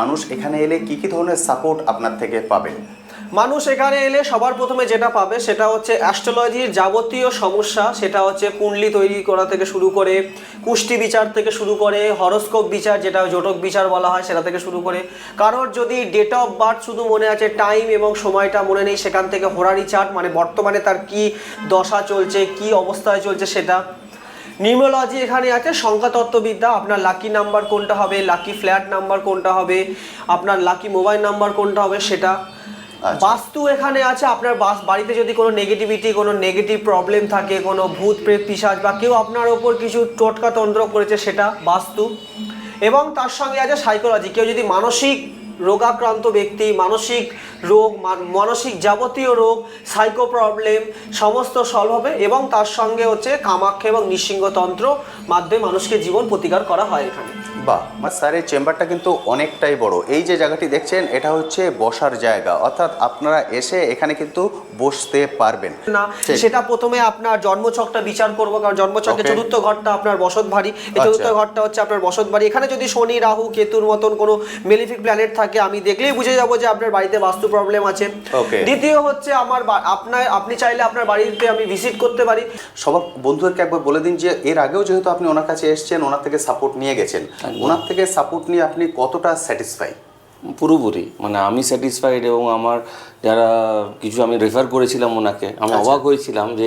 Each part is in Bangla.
মানুষ এখানে এলে কি কি ধরনের সাপোর্ট আপনার থেকে পাবেন? মানুষ এখানে এলে সবার প্রথমে যেটা পাবে সেটা হচ্ছে অ্যাস্ট্রোলজির যাবতীয় সমস্যা, সেটা হচ্ছে কুণ্ডলী তৈরি করা থেকে শুরু করে কুষ্টি বিচার থেকে শুরু করে হরোস্কোপ বিচার, যেটা জোটক বিচার বলা হয়, সেটা থেকে শুরু করে কারোর যদি ডেট অফ বার্থ শুধু মনে আছে, টাইম এবং সময়টা মনে নেই, সেখান থেকে হোরারি চার্ট মানে বর্তমানে তার কি দশা চলছে, কি অবস্থায় চলছে সেটা। নিউমেরোলজি এখানে আছে, সংখ্যাতত্ত্ববিদ্যা, আপনার লাকি নাম্বার কোনটা হবে, লাকি ফ্ল্যাট নাম্বার কোনটা হবে, আপনার লাকি মোবাইল নাম্বার কোনটা হবে সেটা। বাস্তু এখানে আছে, আপনার বাড়িতে যদি কোনো নেগেটিভিটি, কোনো নেগেটিভ প্রবলেম থাকে, কোনো ভূত প্রেত পিশাচ বা কেউ আপনার ওপর কিছু টোটকা তন্ত্র করেছে, সেটা বাস্তু। এবং তার সঙ্গে আছে সাইকোলজি, কেউ যদি মানসিক রোগাক্রান্ত ব্যক্তি, মানসিক রোগ, মানসিক যাবতীয় রোগ, সাইকো প্রবলেম সমস্ত সলভ হবে। এবং তার সঙ্গে হচ্ছে কামাখ্যা এবং নৃসিংহতন্ত্র মাধ্যমে মানুষকে জীবন প্রতিকার করা হয় এখানে। বাহ, স্যারের চেম্বারটা কিন্তু অনেকটাই বড়। এই যে জায়গাটি দেখছেন এটা হচ্ছে বসার জায়গা, অর্থাৎ আপনারা এসে এখানে কিন্তু বসতে পারবেন না। সেটা প্রথমে আপনার জন্মছকটা বিচার করবো, কারণ জন্মছকে চতুর্থ ঘরটা আপনার বসত বাড়ি, এই চতুর্থ ঘরটা হচ্ছে আপনার বসত বাড়ি। এখানে যদি শনি, রাহু, কেতুর মতন কোনো মেলিফিক প্ল্যানেট থাকে, আমি দেখলেই বুঝে যাবো যে আপনার বাড়িতে বাস্তু প্রবলেম আছে। দ্বিতীয় হচ্ছে আপনি চাইলে আপনার বাড়িতে আমি ভিজিট করতে পারি। সবার বন্ধুদেরকে একবার বলে দিন যে এর আগেও যেহেতু আপনি ওনার কাছে এসেছেন, ওনার থেকে সাপোর্ট নিয়ে গেছেন, ওনার থেকে সাপোর্ট নিয়ে আপনি কতটা স্যাটিসফাই? পুরোপুরি, মানে আমি স্যাটিসফাইড। এবং আমার যারা কিছু আমি রেফার করেছিলাম ওনাকে, আমি অবাক হয়েছিলাম যে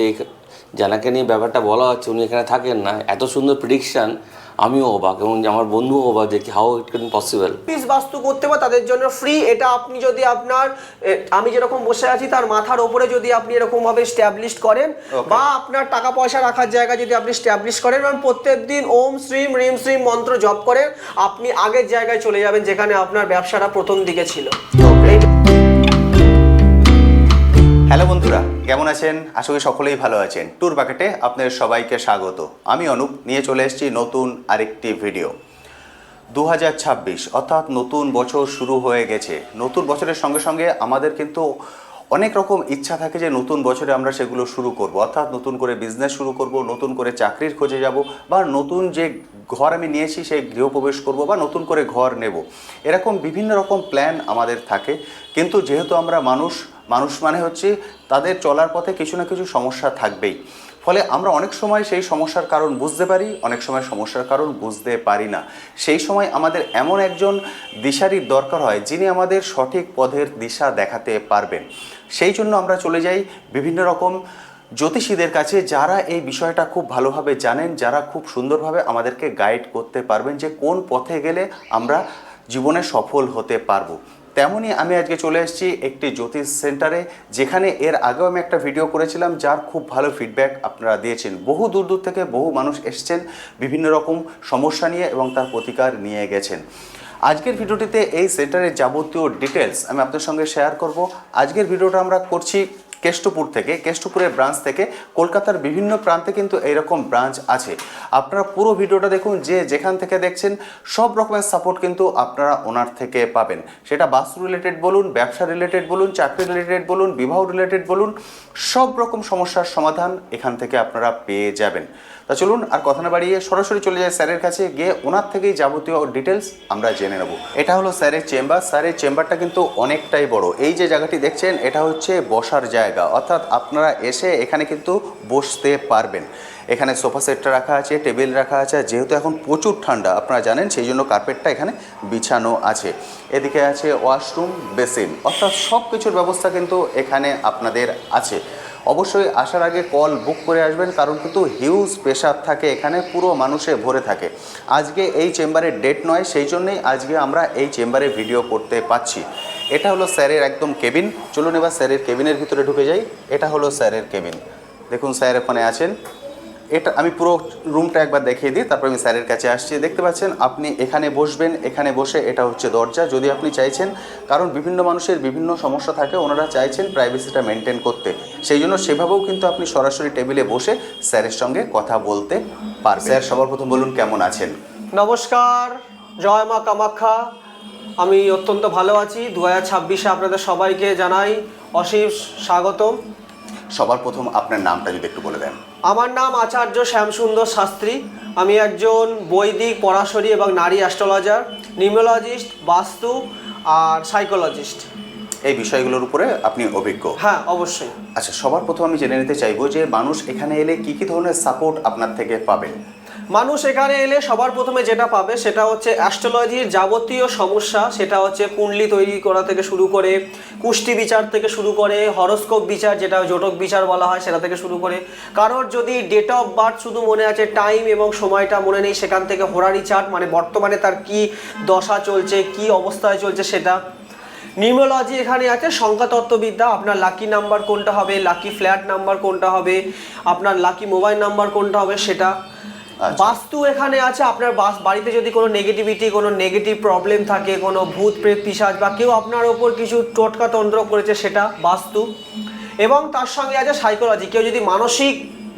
যাকে নিয়ে ব্যাপারটা বলা হচ্ছে উনি এখানে থাকেন না, এত সুন্দর প্রেডিকশান। আমিও অবাক এবং আমার বন্ধুও অবাক যে how it can possible. Piece বাস্তু করতে বা তাদের জন্য ফ্রি। এটা আপনি যদি আপনার আমি যেরকম বসে আছি তার মাথার ওপরে যদি আপনি এরকম ভাবে স্ট্যাবলিশ করেন, বা আপনার টাকা পয়সা রাখার জায়গা যদি আপনি স্ট্যাবলিশ করেন এবং প্রত্যেক দিন ওম শ্রীম রিম শ্রীম মন্ত্র জপ করেন, আপনি আগের জায়গায় চলে যাবেন যেখানে আপনার ব্যবসাটা প্রথম দিকে ছিল। হ্যালো বন্ধুরা, কেমন আছেন? আশা করি সকলেই ভালো আছেন। ট্যুর বাকেটে আপনাদের সবাইকে স্বাগত। আমি অনুপ নিয়ে চলে এসেছি নতুন আরেকটি ভিডিও। 2026 অর্থাৎ নতুন বছর শুরু হয়ে গেছে। নতুন বছরের সঙ্গে সঙ্গে আমাদের কিন্তু অনেক রকম ইচ্ছা থাকে যে নতুন বছরে আমরা সেগুলো শুরু করব, অর্থাৎ নতুন করে বিজনেস শুরু করব, নতুন করে চাকরির খোঁজে যাব, বা নতুন যে ঘর আমি নিয়েছি সেই গৃহপ্রবেশ করব, বা নতুন করে ঘর নেব। এরকম বিভিন্ন রকম প্ল্যান আমাদের থাকে। কিন্তু যেহেতু আমরা মানুষ মানে হচ্ছে তাদের চলার পথে কিছু না কিছু সমস্যা থাকবেই। ফলে আমরা অনেক সময় সেই সমস্যার কারণ বুঝতে পারি, অনেক সময় সমস্যার কারণ বুঝতে পারি না। সেই সময় আমাদের এমন একজন দিশারির দরকার হয় যিনি আমাদের সঠিক পথের দিশা দেখাতে পারবেন। সেই জন্য আমরা চলে যাই বিভিন্ন রকম জ্যোতিষীদের কাছে, যারা এই বিষয়টা খুব ভালোভাবে জানেন, যারা খুব সুন্দরভাবে আমাদেরকে গাইড করতে পারবেন যে কোন পথে গেলে আমরা জীবনে সফল হতে পারবো। তেমনই আমি আজকে চলে এসেছি একটি জ্যোতিষ সেন্টারে, যেখানে এর আগেও আমি একটা ভিডিও করেছিলাম, যার খুব ভালো ফিডব্যাক আপনারা দিয়েছেন। বহু দূর দূর থেকে বহু মানুষ এসেছেন বিভিন্ন রকম সমস্যা নিয়ে এবং তার প্রতিকার নিয়ে গেছেন। আজকের ভিডিওটিতে এই সেন্টারের যাবতীয় ডিটেলস আমি আপনাদের সঙ্গে শেয়ার করব। আজকের ভিডিওটা আমরা করছি কেষ্টপুর থেকে, কেষ্টপুরের ব্রাঞ্চ থেকে। কলকাতার বিভিন্ন প্রান্তে কিন্তু এইরকম ব্রাঞ্চ আছে। আপনারা পুরো ভিডিওটা দেখুন, যে যেখান থেকে দেখছেন সব রকমের সাপোর্ট কিন্তু আপনারা ওনার থেকে পাবেন। সেটা বাস্তু রিলেটেড বলুন, ব্যবসা রিলেটেড বলুন, চাকরি রিলেটেড বলুন, বিবাহ রিলেটেড বলুন, সব রকম সমস্যার সমাধান এখান থেকে আপনারা পেয়ে যাবেন। তা চলুন আর কথা না বাড়িয়ে সরাসরি চলে যায় স্যারের কাছে, গিয়ে ওনার থেকেই যাবতীয় ডিটেলস আমরা জেনে নেব। এটা হলো স্যারের চেম্বার। স্যারের চেম্বারটা কিন্তু অনেকটাই বড়। এই যে জায়গাটি দেখছেন এটা হচ্ছে বসার জায়গা, অর্থাৎ আপনারা এসে এখানে কিন্তু বসতে পারবেন। এখানে সোফা সেটটা রাখা আছে, টেবিল রাখা আছে। যেহেতু এখন প্রচুর ঠান্ডা আপনারা জানেন, সেই জন্য কার্পেটটা এখানে বিছানো আছে। এদিকে আছে ওয়াশরুম, বেসিন, অর্থাৎ সব কিছুর ব্যবস্থা কিন্তু এখানে আপনাদের আছে। অবশ্যই আসার আগে কল বুক করে আসবেন, কারণ কিন্তু হিউজ প্রেশার থাকে এখানে, পুরো মানুষে ভরে থাকে। আজকে এই চেম্বারের ডেট নয়, সেই জন্যই আজকে আমরা এই চেম্বারে ভিডিও করতে পাচ্ছি। এটা হলো স্যারের একদম কেবিন। চলুন এবার স্যারের কেবিনের ভিতরে ঢুকে যাই। এটা হলো স্যারের কেবিন। দেখুন স্যার ওখানে আছেন। এটা আমি পুরো রুমটা একবার দেখিয়ে দিই, তারপর আমি স্যারের কাছে আসছি। দেখতে পাচ্ছেন আপনি এখানে বসবেন, এখানে বসে এটা হচ্ছে দরজা। যদি আপনি চাইছেন, কারণ বিভিন্ন মানুষের বিভিন্ন সমস্যা থাকে, ওনারা চাইছেন প্রাইভেসিটা মেনটেন করতে, সেই জন্য সেভাবেও কিন্তু আপনি সরাসরি টেবিলে বসে স্যারের সঙ্গে কথা বলতে পারবেন। স্যার সবার প্রথম বলুন কেমন আছেন? নমস্কার, জয় মা কামাখ্যা। আমি অত্যন্ত ভালো আছি। 2026-এ আপনাদের সবাইকে জানাই অশেষ স্বাগতম। সবার প্রথম আপনার নামটা যদি একটু বলে দেন। আমার নাম আচার্য শ্যামসুন্দর শাস্ত্রী। আমি একজন বৈদিক পরাশরী এবং নারী অ্যাস্ট্রোলজার। নিউমোলজিস্ট, বাস্তু আর সাইকোলজিস্ট। এই বিষয়গুলোর উপরে আপনি অভিজ্ঞ। হ্যাঁ, অবশ্যই। আচ্ছা, সবার প্রথম আমি জেনে নিতে চাইবো যে মানুষ এখানে এলে কি কি ধরনের সাপোর্ট আপনার থেকে পাবেন? মানুষ এখানে এলে সবার প্রথমে যেটা পাবে সেটা হচ্ছে অ্যাস্ট্রোলজির যাবতীয় সমস্যা, সেটা হচ্ছে কুণ্ডলী তৈরি করা থেকে শুরু করে, কুষ্টি বিচার থেকে শুরু করে, হরোস্কোপ বিচার যেটা জটক বিচার বলা হয় সেটা থেকে শুরু করে, কারোর যদি ডেট অফ বার্থ শুধু মনে আছে, টাইম এবং সময়টা মনে নেই, সেখান থেকে হোরারি চার্ট মানে বর্তমানে তার কি দশা চলছে, কি অবস্থায় চলছে সেটা। নিউমোলজি এখানে আছে, সংখ্যাতত্ত্ববিদ্যা, আপনার লাকি নাম্বার কোনটা হবে, লাকি ফ্ল্যাট নাম্বার কোনটা হবে, আপনার লাকি মোবাইল নাম্বার কোনটা হবে সেটা। বাস্তু এখানে আছে, আপনার বাড়িতে যদি কোনো নেগেটিভিটি, কোনো নেগেটিভ প্রবলেম থাকে, কোনো ভূত প্রেত পিশাচ বা কেউ আপনার ওপর কিছু টোটকা তন্ত্র করেছে সেটা বাস্তু। এবং তার সঙ্গে আছে সাইকোলজি, কেউ যদি মানসিক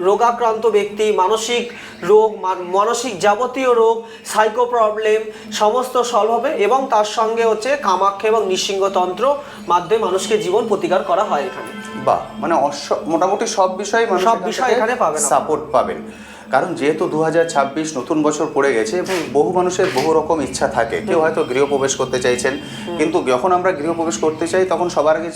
রোগাক্রান্ত ব্যক্তি, মানসিক রোগ, মানসিক যাবতীয় রোগ, সাইকো প্রবলেম সমস্ত সলভ হবে। এবং তার সঙ্গে হচ্ছে কামাখ্যা এবং নৃসিংহতন্ত্র মাধ্যমে মানুষকে জীবন প্রতিকার করা হয় এখানে। বাহ, মানে মোটামুটি সব বিষয় এখানে পাবেন, সাপোর্ট পাবেন। কারণ যেহেতু 2026 নতুন বছর পড়ে গেছে, বহু মানুষের বহু রকম ইচ্ছা থাকে। কেউ হয়তো গৃহপ্রবেশ করতে চাইছেন, কিন্তু যখন আমরা গৃহপ্রবেশ করতে চাই তখন সবার আগে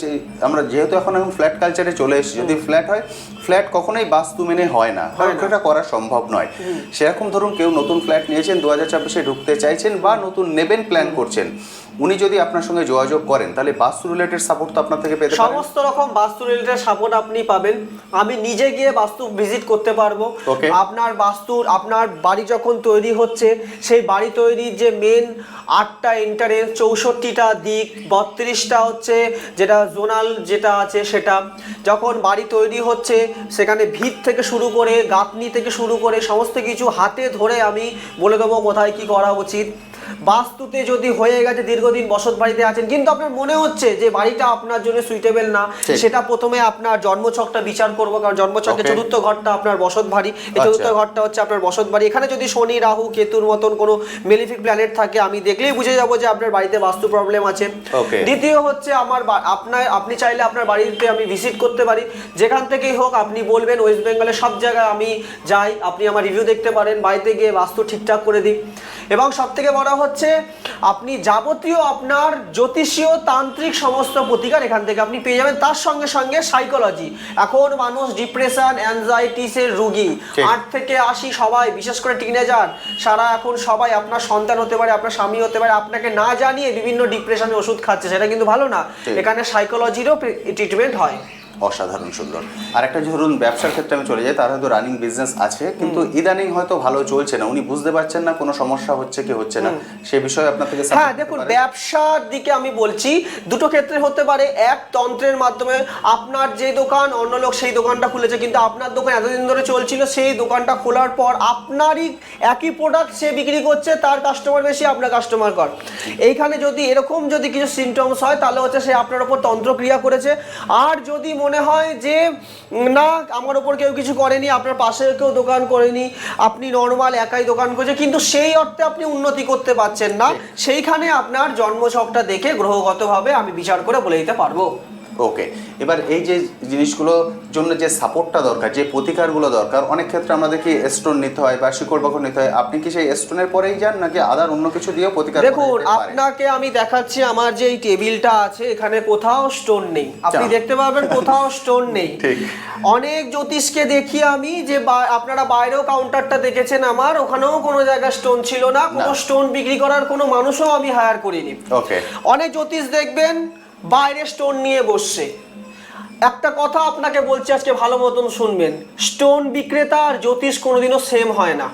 আমরা যেহেতু এখন ফ্ল্যাট কালচারে চলে এসেছি, যদি ফ্ল্যাট হয়, ফ্ল্যাট কখনোই বাস্তু মেনে হয় না, এটা করা সম্ভব নয়। সেরকম ধরুন কেউ নতুন ফ্ল্যাট নিয়েছেন, 2026-এ ঢুকতে চাইছেন বা নতুন নেবেন প্ল্যান করছেন, উনি যদি আপনার সঙ্গে যোগাযোগ করেন তাহলে বাস্তু রিলেটেড সাপোর্ট তো আপনার থেকে পেতে পারেন। সমস্ত রকম বাস্তু রিলেটেড সাপোর্ট আপনি পাবেন। আমি নিজে গিয়ে বাস্তু ভিজিট করতে পারবো। আপনার বাস্তুর, আপনার বাড়ি যখন তৈরি হচ্ছে, সেই বাড়ি তৈরির যে মেন 8টা এন্টারেন্স, 64টা দিক, 32টা হচ্ছে যেটা জোনাল যেটা আছে সেটা, যখন বাড়ি তৈরি হচ্ছে সেখানে ভিত থেকে শুরু করে, গাঁথনি থেকে শুরু করে সমস্ত কিছু হাতে ধরে আমি বলে দেবো কোথায় কি করা উচিত। বাস্তুতে যদি হয়ে গেছে দীর্ঘদিন বসত বাড়িতে আছেন কিন্তু আপনার মনে হচ্ছে যে বাড়িটা আপনার জন্য সুইটেবল না, সেটা প্রথমে আপনার জন্মছকটা বিচার করবো, কারণ জন্মছকে চতুর্থ ঘরটা আপনার বসত বাড়ি, এই চতুর্থ ঘরটা হচ্ছে আপনার বসত বাড়ি। এখানে যদি শনি, রাহু, কেতুর মতন কোনো মেলিফিক প্ল্যানেট থাকে, আমি দেখলেই বুঝে যাবো যে আপনার বাড়িতে বাস্তু প্রবলেম আছে। দ্বিতীয় হচ্ছে আপনি চাইলে আপনার বাড়িতে আমি ভিজিট করতে পারি, যেখান থেকেই হোক আপনি বলবেন, ওয়েস্ট বেঙ্গলের সব জায়গায় আমি যাই, আপনি আমার রিভিউ দেখতে পারেন, বাড়িতে গিয়ে বাস্তু ঠিকঠাক করে দিই। এবং সব থেকে বড় হচ্ছে আপনি যাবতীয় আপনার জ্যোতিষীয় তান্ত্রিক সমস্ত প্রতিকার এখান থেকে আপনি পেয়ে যাবেন। তার সঙ্গে সঙ্গে সাইকোলজি, এখন মানুষ ডিপ্রেশন, অ্যাংজাইটিসের রুগী 8 থেকে 80 সবাই, বিশেষ করে টিনেজার সারা, এখন সবাই, আপনার সন্তান হতে পারে, আপনার স্বামী হতে পারে, আপনাকে না জানিয়ে বিভিন্ন ডিপ্রেশনের ওষুধ খাচ্ছে, সেটা কিন্তু ভালো না। এখানে সাইকোলজিরও ট্রিটমেন্ট হয়। অসাধারণ সুন্দর। আর একটা ধরুন ব্যবসার ক্ষেত্রে আমি চলে যাই, তার হয়তো রানিং বিজনেস আছে কিন্তু ইদানিং হয়তো ভালো চলছে না, উনি বুঝতে পারছেন না কোনো সমস্যা হচ্ছে কি হচ্ছে না, সে বিষয়ে আপনার থেকে হ্যাঁ দেখুন, ব্যবসার দিকে আমি বলছি দুটো ক্ষেত্রে হতে পারে। এক, তন্ত্রের মাধ্যমে আপনার যে দোকান, অন্য লোক সেই দোকানটা খুলেছে কিন্তু আপনার দোকান এতদিন ধরে চলছিল, সেই দোকানটা খোলার পর আপনারই একই প্রোডাক্ট সে বিক্রি করছে, তার কাস্টমার বেশি, আপনার কাস্টমার কম। এইখানে যদি এরকম যদি কিছু সিমটমস হয় তাহলে হচ্ছে সে আপনার ওপর তন্ত্রক্রিয়া করেছে। আর যদি মনে হয় যে না আমার ওপর কেউ কিছু করেনি, আপনার পাশে কেউ দোকান করেনি, আপনি নর্মাল একাই দোকান করছে কিন্তু সেই অর্থে আপনি উন্নতি করতে পারছেন না, সেইখানে আপনার জন্মছকটা দেখে গ্রহগতভাবে আমি বিচার করে বলে দিতে পারবো। ওকে, এবার এই যে জিনিসগুলোর জন্য যে সাপোর্টটা দরকার, যে প্রতিকারগুলো দরকার, অনেক ক্ষেত্রে আমরা দেখি স্টোন নিতে হয় বা শিকড় বাকড় নিতে হয়, আপনি কি সেই স্টোনের পরেই যান নাকি আদার অন্য কিছু দিয়েও প্রতিকার? দেখুন, আপনাকে আমি দেখাচ্ছি আমার যে এই টেবিলটা আছে, এখানে কোথাও স্টোন নেই, আপনি দেখতে পাবেন কোথাও স্টোন নেই। অনেক জ্যোতিষকে দেখি আমি যে আপনারা বাইরেও কাউন্টারটা দেখেছেন আমার, ওখানেও কোনো জায়গায় স্টোন ছিল না, কোনো স্টোন বিক্রি করার কোনো মানুষও আমি হায়ার করিনি। ওকে, অনেক জ্যোতিষ দেখবেন বাইরে স্টোন নিয়ে বসছে। একটা কথা আপনাকে বলছি আজকে ভালো মতন শুনবেন, স্টোন বিক্রেতা আর জ্যোতিষ কোনোদিনও সেম হয় না।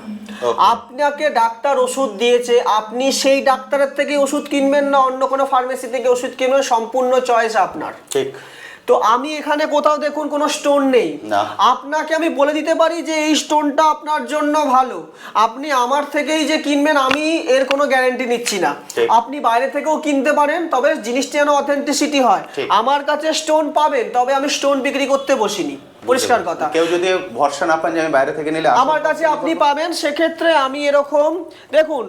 আপনাকে ডাক্তার ওষুধ দিয়েছে, আপনি সেই ডাক্তারের থেকে ওষুধ কিনবেন না অন্য কোনো ফার্মেসি থেকে ওষুধ কিনবেন, সম্পূর্ণ চয়েস আপনার। ঠিক। তো আমি এখানে কোথাও দেখুন কোনো স্টোন নেই, আপনাকে আমি বলে দিতে পারি যে এই স্টোনটা আপনার জন্য ভালো, আপনি আমার থেকেই যে কিনবেন আমি এর কোনো গ্যারান্টি নিচ্ছি না, আপনি বাইরে থেকেও কিনতে পারেন, তবে জিনিসটা যেন অথেন্টিসিটি হয়। আমার কাছে স্টোন পাবেন, তবে আমি স্টোন বিক্রি করতে বসিনি। পরিষ্কার কথা। কেউ যদি ভরসা না পান যে আমি বাইরে থেকে নিলে আমার কাছে আপনি পাবেন, সেক্ষেত্রে আমি এরকম দেখুন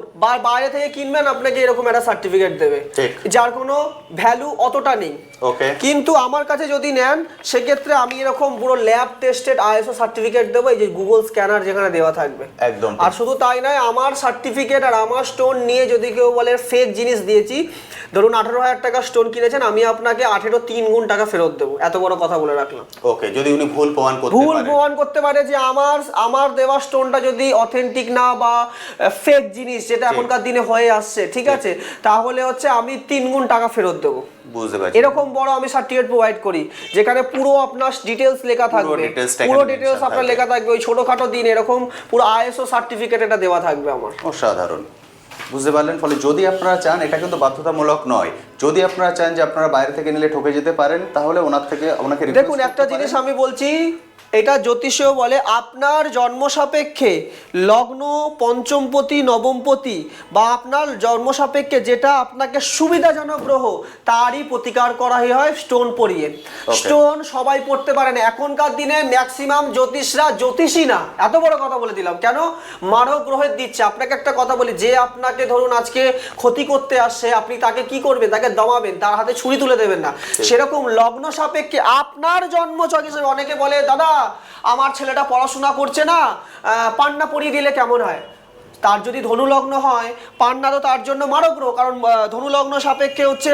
বাইরে থেকে কিনবেন আপনাকে এরকম একটা সার্টিফিকেট দেবে ঠিক। যার কোনো ভ্যালু অতটা নেই। ওকে। কিন্তু আমার কাছে যদি নেন সেক্ষেত্রে আমি এরকম পুরো ল্যাব টেস্টেড আইএসও সার্টিফিকেট দেবো, এই যে গুগল স্ক্যানার যেখানে দেওয়া থাকবে একদম। আর শুধু তাই নয়, আমার সার্টিফিকেট আর আমার স্টোন নিয়ে যদি কেউ বলে ফেক জিনিস দিয়েছি, ধরুন 18,000 টাকা স্টোন কিনেছেন, আমি আপনাকে 3 গুণ টাকা ফেরত দেবো, এত বড় কথা বলে রাখলাম। ওকে, যদি উনি ভুল প্রমাণ করতে পারে যে আমার দেওয়া স্টোনটা যদি অথেন্টিক না বা ফেক জিনিস, যেটা এখনকার দিনে হয়ে আসছে, ঠিক আছে, তাহলে হচ্ছে আমি 3 গুণ টাকা ফেরত দেবো। বুঝতে পারছি। এরকম বড় আমি সার্টিফিকেট প্রোভাইড করি যেখানে পুরো আপনার ডিটেলস লেখা থাকবে, পুরো ডিটেলস আপনার লেখা থাকবে, ওই ছোটখাটো দিন এরকম পুরো আইএসও সার্টিফিকেট এটা দেওয়া থাকবে আমার। অসাধারণ। বুঝতে পারলেন? ফলে যদি আপনারা চান, এটা কিন্তু বাধ্যতামূলক নয়, যদি আপনারা চান যে আপনারা বাইরে থেকে নিলে ঠকে যেতে পারেন, তাহলে ওনাকে দেখুন একটা জিনিস আমি বলছি, এটা জ্যোতিষীয় বলে আপনার জন্ম সাপেক্ষে লগ্ন, পঞ্চমপতি, নবমপতি বা আপনার জন্ম সাপেক্ষে যেটা আপনাকে সুবিধাজনক গ্রহ তারই প্রতিকার করা হয় স্টোন পরিয়ে। স্টোন সবাই পড়তে পারে না এখনকার দিনে, ম্যাক্সিমাম জ্যোতিষরা জ্যোতিষী না, এত বড় কথা বলে দিলাম কেন, মানব গ্রহের দিচ্ছে। আপনাকে একটা কথা বলি, যে আপনাকে ধরুন আজকে ক্ষতি করতে আসছে, আপনি তাকে কি করবেন, তাকে দমাবেন, তার হাতে ছুরি তুলে দেবেন না। সেরকম লগ্ন সাপেক্ষে আপনার জন্মছক হিসেবে, অনেকে বলে দাদা আমার ছেলেটা পড়াশোনা করছে না, পান্না পরিয়ে দিলে কেমন হয়? তার যদি ধনু লগ্ন হয়, পান্না তো তার জন্য মারক গ্রহ, কারণ ধনু লগ্ন সাপেক্ষে হচ্ছে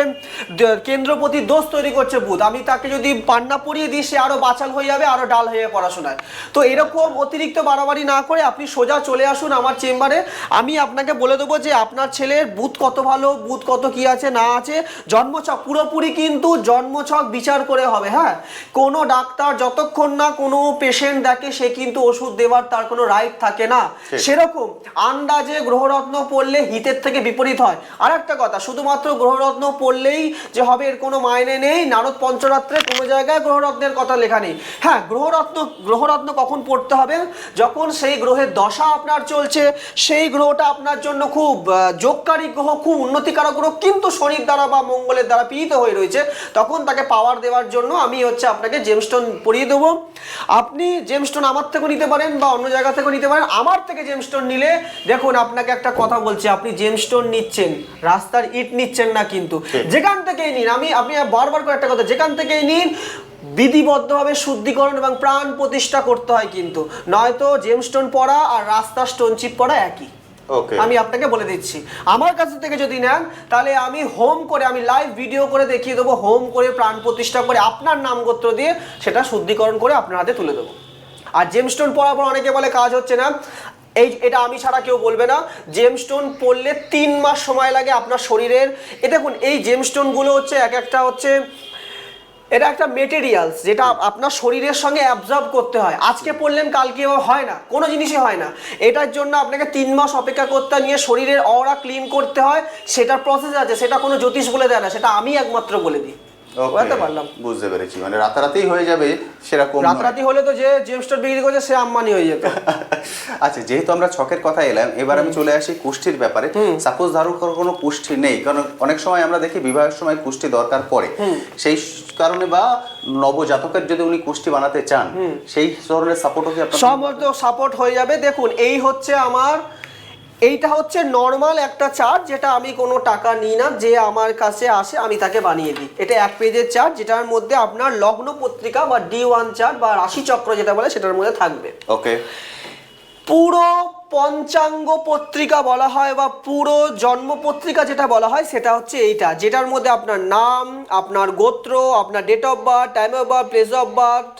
কেন্দ্রপতি দোষ তৈরি করছে বুধ। আমি তাকে যদি পান্না পরিয়ে দিই, সে আরো বাচাল হয়ে যাবে, আরো ডাল হয়ে যাবে পড়াশোনায়। তো এরকম অতিরিক্ত বাড়াবাড়ি না করে আপনি সোজা চলে আসুন আমার চেম্বারে, আমি আপনাকে বলে দেবো যে আপনার ছেলের বুধ কত ভালো, বুধ কত কি আছে না আছে, জন্মছক পুরোপুরি কিন্তু জন্মছক বিচার করে হবে। হ্যাঁ, কোনো ডাক্তার যতক্ষণ না কোনো পেশেন্ট দেখে সে কিন্তু ওষুধ দেওয়ার তার কোনো রাইট থাকে না। সেরকম আন্দাজে গ্রহরত্ন পড়লে হিতের থেকে বিপরীত হয়। আর একটা কথা, শুধুমাত্র গ্রহরত্ন পড়লেই যে হবে এর কোনো মাইনে নেই। নারদ পঞ্চরাত্রে কোনো জায়গায় গ্রহরত্নের কথা লেখা নেই। হ্যাঁ, গ্রহরত্ন কখন পড়তে হবে, যখন সেই গ্রহের দশা আপনার চলছে, সেই গ্রহটা আপনার জন্য খুব যোগকারী গ্রহ, খুব উন্নতিকারক গ্রহ, কিন্তু শনির দ্বারা বা মঙ্গলের দ্বারা পীড়িত হয়ে রয়েছে, তখন তাকে পাওয়ার দেওয়ার জন্য আমি হচ্ছে আপনাকে জেমস্টোন পরিয়ে দেবো। আপনি জেমস্টোন আমার থেকেও নিতে পারেন বা অন্য জায়গা থেকেও নিতে পারেন। আমার থেকে জেমস্টোন নিলে দেখুন, আপনাকে একটা কথা বলছি, আপনি জেমস্টোন নিচ্ছেন, রাস্তার ইট নিচ্ছেন না, কিন্তু যেখান থেকেই নিন, আপনি বারবার করে একটা কথা, যেখান থেকেই নিন বিধিবদ্ধভাবে শুদ্ধিকরণ এবং প্রাণ প্রতিষ্ঠা করতে হয়, কিন্তু নয়তো জেমস্টোন পড়া আর রাস্তার স্টোন চিপ পড়া একই। আমি আপনাকে বলে দিচ্ছি, আমার কাছ থেকে যদি নেন তাহলে আমি হোম করে, আমি লাইভ ভিডিও করে দেখিয়ে দেবো, হোম করে প্রাণ প্রতিষ্ঠা করে আপনার নাম গোত্র দিয়ে সেটা শুদ্ধিকরণ করে আপনার হাতে তুলে দেবো। আর জেমস্টোন পড়ার পর অনেকে বলে কাজ হচ্ছে না, এটা আমি ছাড়া কেউ বলবে না। জেমস্টোন পড়লে 3 মাস সময় লাগে আপনার শরীরের। দেখুন এই জেমস্টোনগুলো হচ্ছে এক একটা হচ্ছে, এটা একটা মেটেরিয়ালস যেটা আপনার শরীরের সঙ্গে অ্যাবজর্ব করতে হয়। আজকে পড়লেন কালকে হয় না, কোনো জিনিসই হয় না। এটার জন্য আপনাকে 3 মাস অপেক্ষা করতে নিয়ে শরীরের অরা ক্লিন করতে হয়, সেটার প্রসেস আছে, সেটা কোনো জ্যোতিষ বলে দেয় না, সেটা আমি একমাত্র বলে দিই। বুঝতে পেরেছি, মানে রাতারাতি হয়ে যাবে সেরকম। রাতারাতি হলে তো যে জেমস্টোন বিক্রি করছে সে আম্বানি হয়ে যেত। আচ্ছা, যেহেতু আমরা ছকের কথা এলাম, এবার আমি চলে আসি কুষ্ঠির ব্যাপারে। সাপোজ ধরো কোনো কুষ্ঠি নেই, কারণ অনেক সময় আমরা দেখি বিবাহের সময় কুষ্ঠি দরকার পড়ে, সেই কারণে বা নবজাতকের যদি উনি কুষ্ঠি বানাতে চান, সেই ধরনের সাপোর্টও কি আপনার? সমস্ত সাপোর্ট হয়ে যাবে। দেখুন এই হচ্ছে এইটা হচ্ছে নর্মাল একটা চার্ট, যেটা আমি কোনো টাকা নিই না, যে আমার কাছে আসে আমি তাকে বানিয়ে দিই। এটা 1 পেজের চার্ট, যেটার মধ্যে আপনার লগ্ন পত্রিকা বা D1 চার্ট বা রাশি চক্র যেটা বলে সেটার মধ্যে থাকবে। ওকে। পুরো পঞ্চাঙ্গ পত্রিকা বলা হয় বা পুরো জন্ম পত্রিকা যেটা বলা হয় সেটা হচ্ছে এইটা, যেটার মধ্যে আপনার নাম, আপনার গোত্র, আপনার date of birth, time of birth, place of birth,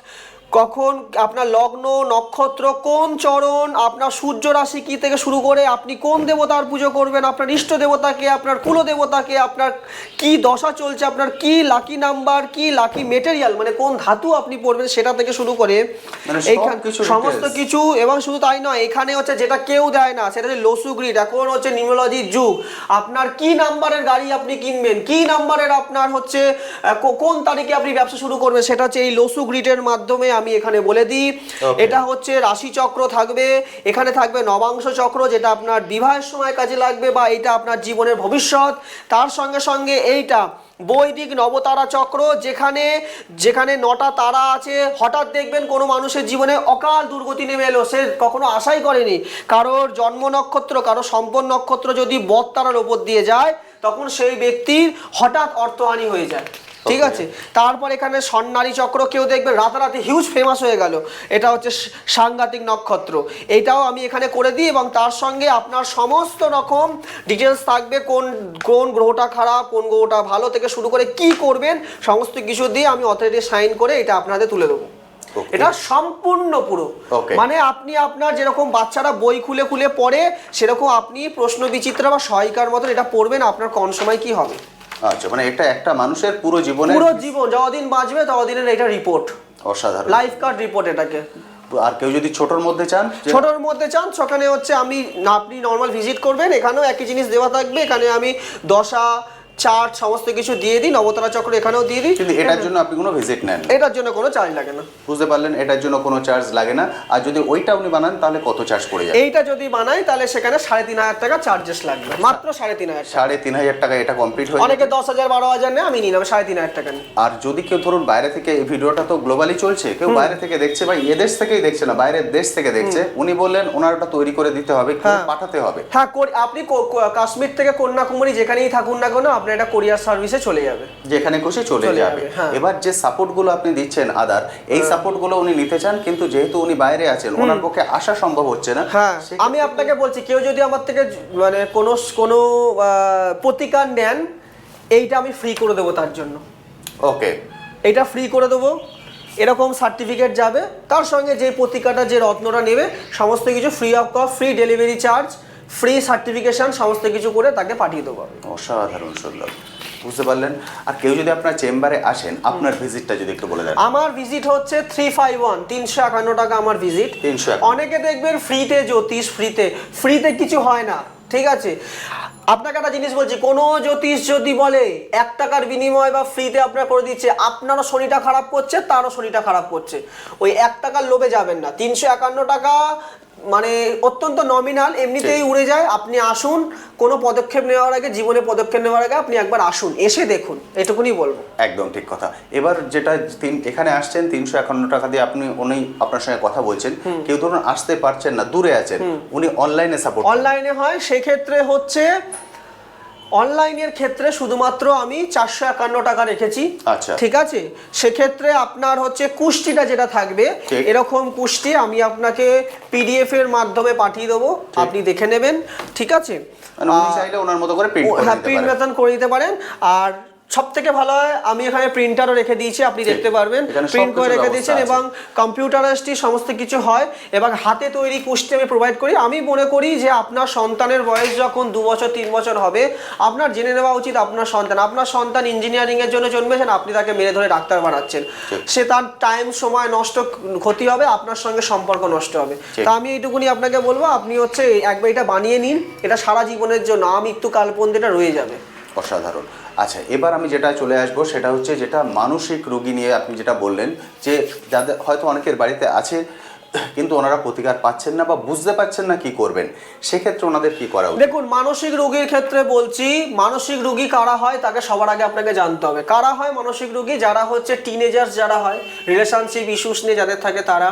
কখন আপনার লগ্ন, নক্ষত্র, কোন চরণ, আপনার সূর্য রাশি কি থেকে শুরু করে আপনি কোন দেবতার পুজো করবেন, আপনার ইষ্ট দেবতাকে, আপনার কুল দেবতাকে, আপনার কি দশা চলছে, আপনার কি লাকি নাম্বার, কি লাকি মেটেরিয়াল মানে কোন ধাতু আপনি পড়বেন সেটা থেকে শুরু করে সমস্ত কিছু। এবং শুধু তাই নয়, এখানে হচ্ছে যেটা কেউ দেয় না, সেটা হচ্ছে লসু গ্রিড। এখন হচ্ছে নিউমোলজির যুগ, আপনার কি নাম্বারের গাড়ি আপনি কিনবেন, কি নাম্বারের আপনার হচ্ছে কোন তারিখে আপনি ব্যবসা শুরু করবেন, সেটা হচ্ছে এই লসু গ্রিডের মাধ্যমে আমি এখানে বলে দিই। Okay. এটা হচ্ছে রাশি চক্র থাকবে, এখানে থাকবে নবাংশ চক্র যেটা আপনার বিবাহের সময় কাজে লাগবে বা এটা আপনার জীবনের ভবিষ্যৎ। তার সঙ্গে সঙ্গে এইটা বৈদিক নবতারা চক্র, যেখানে যেখানে 9টা তারা আছে। হঠাৎ দেখবেন কোনো মানুষের জীবনে অকাল দুর্গতি নেমে এলো, সে কখনো আশাই করেনি। কারোর জন্ম নক্ষত্র, কারো সম্পদ নক্ষত্র যদি বদ তারার ওপর দিয়ে যায়, তখন সেই ব্যক্তির হঠাৎ অর্থহানি হয়ে যায়। ঠিক আছে, তারপর এখানে স্বর্ণালী চক্র, কেউ দেখবেন রাতারাতি হিউজ ফেমাস হয়ে গেল, এটা হচ্ছে সাংঘাতিক নক্ষত্র। এইটাও আমি এখানে করে দিই এবং তার সঙ্গে আপনার সমস্ত রকম ডিটেলস থাকবে, কোন কোন গ্রহটা খারাপ, কোন গ্রহটা ভালো থেকে শুরু করে কি করবেন সমস্ত কিছু দিয়ে আমি অথরিটি সাইন করে এটা আপনাদের তুলে দেবো। Okay. এটা সম্পূর্ণ পুরো Okay. মানে আপনি আপনার যেরকম বাচ্চারা বই খুলে খুলে পড়ে, সেরকম আপনি প্রশ্ন বিচিত্রা বা সহায়িকার মতন এটা পড়বেন, আপনার কোন সময় কি হবে। আচ্ছা, মানে এটা একটা মানুষের পুরো জীবনে, পুরো জীবন যতদিন বাঁচবে ততদিনের এটা রিপোর্ট, অসাধারণ লাইফ কার্ড রিপোর্ট এটাকে। আর কেউ যদি ছোটর মধ্যে চান, ছোটর মধ্যে চান, সেখানে হচ্ছে আপনি নর্মাল ভিজিট করবেন, এখানেও একই জিনিস দেওয়া থাকবে। এখানে আমি দশা চার্ট সমস্ত কিছু দিয়ে দিই, নবতারা চক্র এখানেও দিয়ে দিই। কিন্তু এটার জন্য আপনি কোনো ভিজিট নেন না? এটার জন্য কোনো চার্জ লাগে না। বুঝতে পারলেন, এটার জন্য কোনো চার্জ লাগে না। আর যদি ওইটা উনি বানান তাহলে কত চার্জ পড়ে যাবে? এইটা যদি বানাই তাহলে সেখানে 3,500 টাকা চার্জেস লাগবে, মাত্র 3,500 টাকা। 3,500 টাকা এটা কমপ্লিট হয়ে অনেকে যাবে। 10,000 12,000 নেয়, আমি নিই না, 3,500 টাকা নিই। আর যদি কেউ ধরুন বাইরে থেকে, এই ভিডিওটা তো গ্লোবালি চলছে, কেউ বাইরে থেকে দেখছে বা এদেশ থেকেই দেখছে না, বাইরের দেশ থেকে দেখছে, উনি বললেন ওনার ওটা তৈরি করে দিতে হবে, পাঠাতে হবে। হ্যাঁ, আপনি কাশ্মীর থেকে কন্যাকুমারী যেখানেই থাকুন না কেন, আপনার এটা কোরিয়ার সার্ভিসে চলে যাবে, যেখানে খুশি চলে যাবে। হ্যাঁ। এবার যে সাপোর্ট গুলো আপনি দিচ্ছেন আদার, এই সাপোর্ট গুলো উনি নিতে চান, কিন্তু যেহেতু উনি বাইরে আছেন, ওনার পক্ষে আসা সম্ভব হচ্ছে না। হ্যাঁ, আমি আপনাকে বলছি, কেউ যদি আমার থেকে মানে কোনো প্রতিকার নেন, এইটা আমি ফ্রি করে দেবো তার জন্য। ওকে, এইটা ফ্রি করে দেবো, এরকম সার্টিফিকেট যাবে, তার সঙ্গে যে প্রতিকারটা যে রত্নটা নেবে সমস্ত কিছু free of cost, free delivery charge, free certification সমস্ত কিছু করে তাকে পাঠিয়ে দেবো। অসাধারণ সুন্দর, বুঝতে পারলেন। আর কেউ যদি আপনার চেম্বারে আসেন, আপনার ভিজিটটা যদি একটু বলে দেন। আমার ভিজিট হচ্ছে 351, 351 টাকা আমার ভিজিট। 351। অনেকে দেখবেন ফ্রিতে জ্যোতিষ, ফ্রিতে কিছু হয় না, ঠিক আছে। আপনাকে একটা জিনিস বলছি, কোনো জ্যোতিষ যদি বলে 1 টাকার বিনিময় বা ফ্রিতে আপনার করে দিচ্ছে, আপনারও শনিটা খারাপ করছে, তারও শনিটা খারাপ করছে। ওই 1 টাকার লোভে যাবেন না। 351 টাকা মানে অত্যন্ত নমিনাল, এমনিতেই উড়ে যায়। আপনি আসুন, কোনো পদক্ষেপ নেওয়ার আগে, জীবনে পদক্ষেপ নেওয়ার আগে আপনি একবার আসুন, এসে দেখুন, এটুকুনি বলবো। একদম ঠিক কথা। এবার যেটা এখানে আসছেন 351 টাকা দিয়ে, উনি আপনার সঙ্গে কথা বলছেন, কেউ ধরুন আসতে পারছেন না, দূরে আছেন, উনি অনলাইনে সাপোর্ট, অনলাইনে হয়, সেক্ষেত্রে হচ্ছে অনলাইনের ক্ষেত্রে শুধুমাত্র আমি 451 টাকা রেখেছি। আচ্ছা, ঠিক আছে, সেক্ষেত্রে আপনার হচ্ছে কুষ্টিটা যেটা থাকবে, এরকম কুষ্টি আমি আপনাকে পিডিএফ এর মাধ্যমে পাঠিয়ে দেবো, আপনি দেখে নেবেন, ঠিক আছে। মানে উনি চাইলে ওনার মতো করে প্রিন্ট করে দিতে পারেন। প্রিন্ট মেথড করে দিতে পারেন। আর সব থেকে ভালো হয়, আমি এখানে প্রিন্টারও রেখে দিয়েছি, আপনি দেখতে পারবেন, প্রিন্ট করে রেখে দিয়েছেন, এবং কম্পিউটারাইজড সমস্ত কিছু হয়, এবং হাতে তৈরি কুষ্টি আমি প্রোভাইড করি। আমি মনে করি যে আপনার সন্তানের বয়স যখন 2 বছর 3 বছর হবে, আপনার জেনে নেওয়া উচিত আপনার সন্তান ইঞ্জিনিয়ারিং এর জন্য জন্মেছেন, আপনি তাকে মেরে ধরে ডাক্তার বানাচ্ছেন, সে তার টাইম সময় নষ্ট, ক্ষতি হবে, আপনার সঙ্গে সম্পর্ক নষ্ট হবে। তা আমি এইটুকুনি আপনাকে বলবো, আপনি হচ্ছে একবার এটা বানিয়ে নিন, এটা সারা জীবনের জন্য মৃত্যু কালপন্থীটা রয়ে যাবে। অসাধারণ। আচ্ছা, এবার আমি যেটা চলে আসবো সেটা হচ্ছে, যেটা মানসিক রোগী নিয়ে আপনি যেটা বললেন, যে যাদের হয়তো অনেকের বাড়িতে আছে কিন্তু ওনারা প্রতিকার পাচ্ছেন না বা বুঝতে পারছেন না কি করবেন, সেক্ষেত্রে ওনাদের কি করা উচিত? দেখুন, মানসিক রোগীর ক্ষেত্রে বলছি, মানসিক রোগী কারা হয় তাকে সবার আগে আপনাকে জানতে হবে। কারা হয় মানসিক রোগী? যারা হচ্ছে টিনেজার্স, যারা হয় রিলেশনশিপ ইস্যুস নিয়ে যাদের থাকে তারা,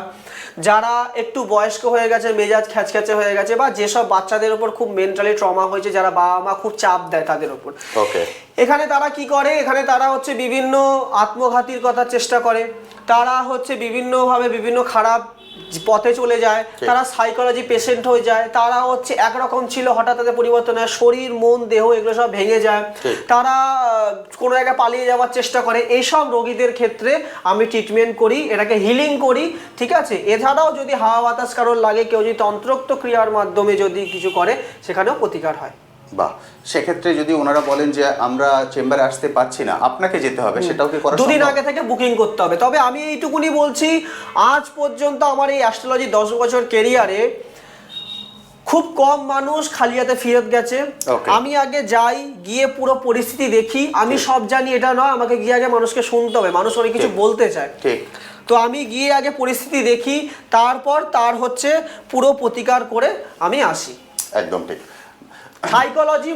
যারা একটু বয়স্ক হয়ে গেছে, মেজাজ খ্যাচখ্যাচে হয়ে গেছে, বা যেসব বাচ্চাদের উপর খুব মেন্টালি ট্রমা হয়েছে, যারা বাবা মা খুব চাপ দেয় তাদের উপর। ওকে, এখানে তারা কি করে, এখানে তারা হচ্ছে বিভিন্ন আত্মঘাতীর কথা চেষ্টা করে, তারা হচ্ছে বিভিন্নভাবে বিভিন্ন খারাপ পথে চলে যায়, তারা সাইকোলজি পেশেন্ট হয়ে যায়, তারা হচ্ছে একরকম ছিল হঠাৎ তাদের পরিবর্তন হয়, শরীর মন দেহ এগুলো সব ভেঙে যায়, তারা কোনো জায়গায় পালিয়ে যাওয়ার চেষ্টা করে। এইসব রোগীদের ক্ষেত্রে আমি ট্রিটমেন্ট করি, এটাকে হিলিং করি, ঠিক আছে। এছাড়াও যদি হাওয়া বাতাস কারোর লাগে, কেউ যদি তন্ত্রোক্ত ক্রিয়ার মাধ্যমে যদি কিছু করে, সেখানেও প্রতিকার হয়। বাহ, সেক্ষেত্রে যদি ওনারা বলেন যে আমরা চেম্বারে আসতে পারছি না, আপনাকে যেতে হবে, সেটাও কি করা সম্ভব? 2 দিন আগে থেকে বুকিং করতে হবে। তবে আমি এইটুকুনি বলছি, আজ পর্যন্ত আমার এই অ্যাস্ট্রোলজি 10 বছর কেরিয়ারে খুব কম মানুষ খালি হাতে ফেরত গেছে। আমি আগে যাই, গিয়ে পুরো পরিস্থিতি দেখি, আমি সব জানি এটা নয়, আমাকে গিয়ে আগে মানুষকে শুনতে হবে, মানুষ অনেক কিছু বলতে চায়। ঠিক। তো আমি গিয়ে আগে পরিস্থিতি দেখি, তারপর তার হচ্ছে পুরো প্রতিকার করে আমি আসি। একদম ঠিক। সাইকোলজি,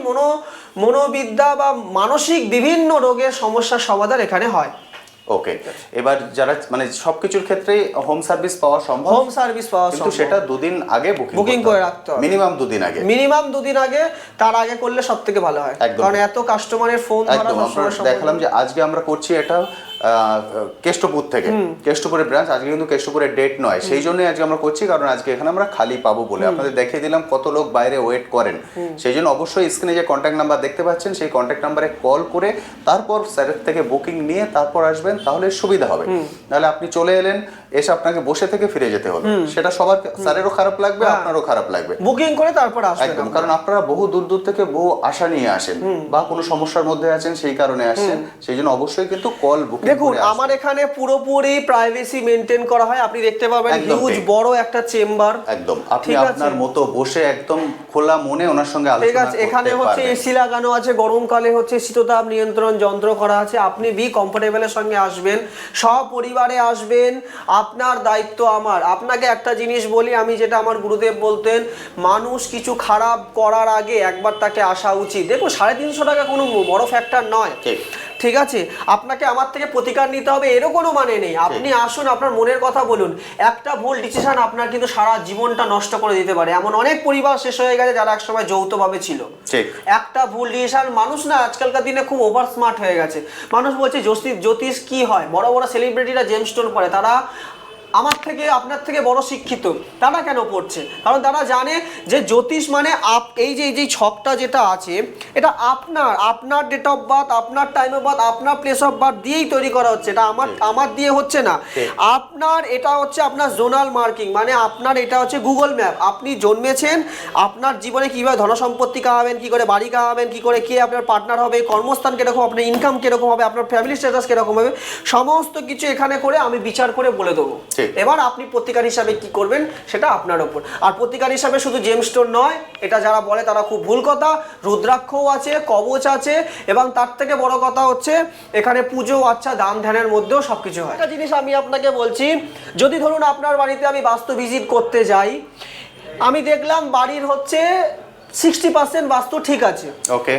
মনোবিদ্যা বা মানসিক বিভিন্ন রোগের সমস্যার সমাধান এখানে হয়। ওকে, এবার যারা মানে সবকিছুর ক্ষেত্রেই হোম সার্ভিস পাওয়া সম্ভব, হোম সার্ভিস পাওয়া কিন্তু সম্ভব, সেটা 2 দিন আগে বুকিং করে রাখতে হবে, মিনিমাম 2 দিন আগে, মিনিমাম 2 দিন আগে। তার আগে করলে সব থেকে ভালো হয়, একদম। কারণ এত কাস্টমারের ফোন ধরা একদম। আমরা সবসময় দেখালাম যে আজকে আমরা করছি এটা কেষ্টপুর থেকে, কেষ্টপুরের ব্রাঞ্চ। আজকে কিন্তু কেষ্টপুরের ডেট নয়, সেই জন্যই আজকে আমরা করছি, কারণ আজকে এখানে আমরা খালি পাবো বলে আপনাদের দেখিয়ে দিলাম কত লোক বাইরে ওয়েট করেন। সেই জন্য অবশ্যই স্ক্রিনে যে কন্ট্যাক্ট নাম্বার দেখতে পাচ্ছেন সেই কন্ট্যাক্ট নাম্বারে কল করে তারপর স্যারের থেকে বুকিং নিয়ে তারপর আসবেন, তাহলে সুবিধা হবে। নাহলে আপনি চলে এলেন, এসে আপনাকে বসে থেকে ফিরে যেতে হবে, সেটা সবার, স্যারেরও খারাপ লাগবে, আপনারও খারাপ লাগবে। বুকিং করে তারপর আসবেন। একদম, কারণ আপনারা বহু দূর দূর থেকে বহু আশা নিয়ে আসেন বা কোনো সমস্যার মধ্যে আছেন সেই কারণে আসছেন, সেই জন্য অবশ্যই কিন্তু কল বুকিং। দেখুন আমার এখানে পুরোপুরি প্রাইভেসি মেনটেন করা হয়, আপনি দেখতে পাবেন হিউজ বড় একটা চেম্বার। একদম, আপনি আপনার মতো বসে একদম খোলা মনে ওনার সঙ্গে আলোচনা ঠিক আছে। এখানে হচ্ছে এসি লাগানো আছে, গরমকালে হচ্ছে শীততাপ নিয়ন্ত্রণ যন্ত্র করা আছে। আপনি কমফোর্টেবলের সঙ্গে আসবেন, সপরিবারে আসবেন, আপনার দায়িত্ব আমার। আপনাকে একটা জিনিস বলি, আমি যেটা আমার গুরুদেব বলতেন, মানুষ কিছু খারাপ করার আগে একবার তাকে আসা উচিত। দেখুন 350 টাকা কোনো বড় ফ্যাক্টর নয়, ঠিক আছে। আপনাকে আমার থেকে প্রতিকার নিতে হবে এরও কোনো মানে নেই। আপনি আসুন, আপনার মনের কথা বলুন। একটা ভুল ডিসিশন আপনার কিন্তু সারা জীবনটা নষ্ট করে দিতে পারে। এমন অনেক পরিবার শেষ হয়ে গেছে যারা একসময় যৌথভাবে ছিল। একটা ভুল ডিসিশন, মানুষ না আজকালকার দিনে খুব ওভার স্মার্ট হয়ে গেছে। মানুষ বলছে জ্যোতিষ কি হয়, বড় বড় সেলিব্রিটিরা জেমস্টোন পড়ে, তারা আমার থেকে আপনার থেকে বড় শিক্ষিত। তারা কেন পড়ছে? কারণ তারা জানে যে জ্যোতিষ মানে এই যে ছকটা যেটা আছে, এটা আপনার ডেট অফ বার্থ, আপনার টাইম অফ বার্থ, আপনার প্লেস অফ বার্থ দিয়েই তৈরি করা হচ্ছে। এটা আমার দিয়ে হচ্ছে না। আপনার এটা হচ্ছে আপনার জোনাল মার্কিং, মানে আপনার এটা হচ্ছে গুগল ম্যাপ। আপনি জন্মেছেন, আপনার জীবনে কীভাবে ধনসম্পত্তি কামাবেন, কী করে বাড়ি কামাবেন, কী করে কে আপনার পার্টনার হবে, কর্মস্থান কীরকম, আপনার ইনকাম কীরকম হবে, আপনার ফ্যামিলি স্ট্যাটাস কীরকম হবে, সমস্ত কিছু এখানে করে আমি বিচার করে বলে দেবো। এবার আপনি প্রতিকার হিসাবে কি করবেন সেটা আপনার ওপর। আর প্রতিকার হিসাবে শুধু জেমস্টোন নয়, এটা যারা বলে তারা খুব ভুল কথা। রুদ্রাক্ষও আছে, কবচ আছে, এবং তার থেকে বড় কথা হচ্ছে এখানে পুজো, আচ্ছা, দান ধ্যানের মধ্যেও সবকিছু হয়। একটা জিনিস আমি আপনাকে বলছি, যদি ধরুন আপনার বাড়িতে আমি বাস্তু ভিজিট করতে যাই, আমি দেখলাম বাড়ির হচ্ছে 60% বাস্তু ঠিক আছে, ওকে,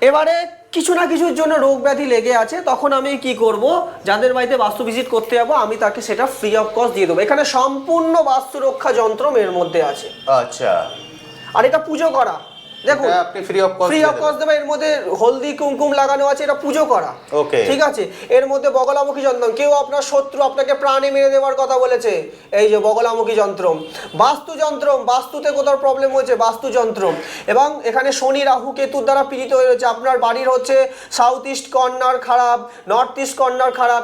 এবারে কিছু না কিছুর জন্য রোগ ব্যাধি লেগে আছে, তখন আমি কি করব, যাদের বাড়িতে বাস্তু ভিজিট করতে যাবো আমি তাকে সেটা ফ্রি অফ কস্ট দিয়ে দেবো। এখানে সম্পূর্ণ বাস্তু রক্ষা যন্ত্র এর মধ্যে আছে। আচ্ছা, আর এটা পুজো করা, দেখুন আপনি ফ্রি অফ কস্ট দেবেন। এর মধ্যে হলদি কুমকুম লাগানো আছে, এটা পুজো করা, ওকে, ঠিক আছে। এর মধ্যে বগলামুখী যন্ত্র, কেউ আপনার শত্রু আপনাকে প্রাণে মেরে দেওয়ার কথা বলেছে, এই যে বগলামুখী যন্ত্র, বাস্তু যন্ত্র, বাস্তুতে কোথাও প্রবলেম হয়েছে, বাস্তু যন্ত্র। এবং এখানে শনি রাহু কেতুর দ্বারা পীড়িত হয়েছে, আপনার বাড়ির হচ্ছে সাউথ ইস্ট কর্নার খারাপ, নর্থ ইস্ট কর্নার খারাপ,